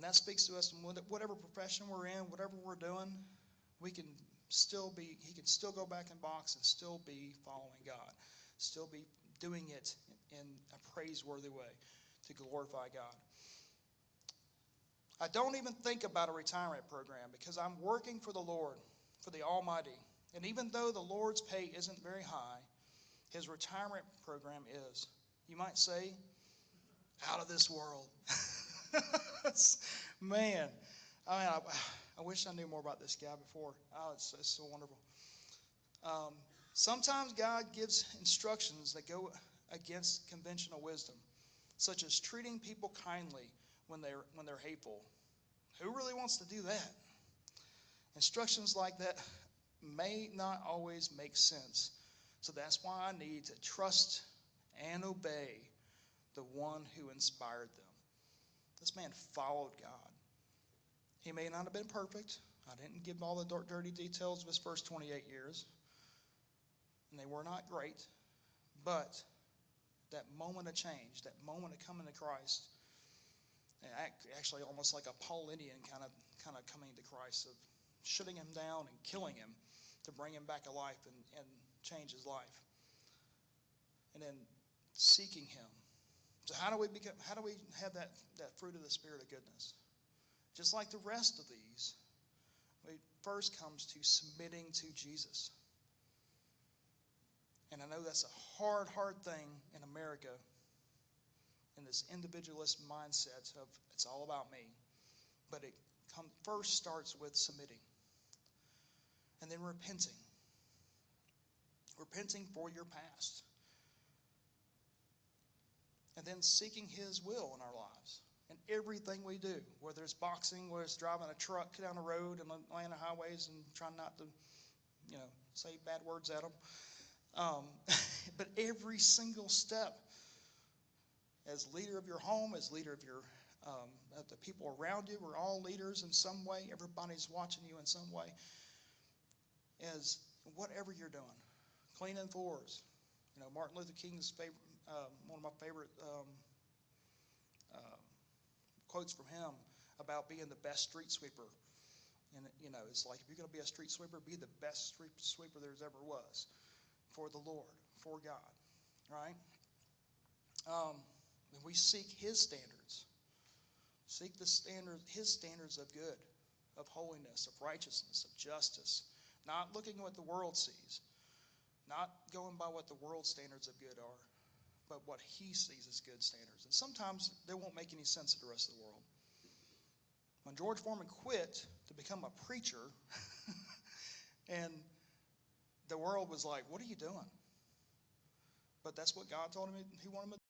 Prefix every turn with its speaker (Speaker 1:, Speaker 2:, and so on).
Speaker 1: that speaks to us in whatever profession we're in, whatever we're doing. He can still go back in box and still be following God, still be doing it in a praiseworthy way to glorify God. I don't even think about a retirement program because I'm working for the Lord, for the Almighty. And even though the Lord's pay isn't very high, his retirement program is. You might say, out of this world. Man, I wish I knew more about this guy before. Oh, it's so wonderful. Sometimes God gives instructions that go against conventional wisdom, such as treating people kindly when they're hateful. Who really wants to do that? Instructions like that may not always make sense. So that's why I need to trust and obey the one who inspired them. This man followed God. He may not have been perfect. I didn't give all the dirty details of his first 28 years. And they were not great. But that moment of change, that moment of coming to Christ, actually almost like a Pauline kind of coming to Christ, of shutting him down and killing him to bring him back alive and change his life. And then seeking him. So how do we have that fruit of the Spirit of goodness? Just like the rest of these, it first comes to submitting to Jesus. And I know that's a hard thing in America, in this individualist mindset of it's all about me. But it first starts with submitting. And then repenting. Repenting for your past. And then seeking his will in our lives. In everything we do. Whether it's boxing, whether it's driving a truck down the road and Atlanta highways and trying not to, say bad words at them. But every single step, as leader of your home, as leader of your the people around you, we're all leaders in some way. Everybody's watching you in some way. As whatever you're doing, cleaning floors. Martin Luther King's favorite, one of my favorite quotes from him about being the best street sweeper. And it's like, if you're going to be a street sweeper, be the best street sweeper there's ever was for the Lord, for God, right? And we seek his standards. Seek his standards of good, of holiness, of righteousness, of justice. Not looking at what the world sees. Not going by what the world's standards of good are, but what he sees as good standards. And sometimes they won't make any sense to the rest of the world. When George Foreman quit to become a preacher, and the world was like, what are you doing? But that's what God told him he wanted him to do.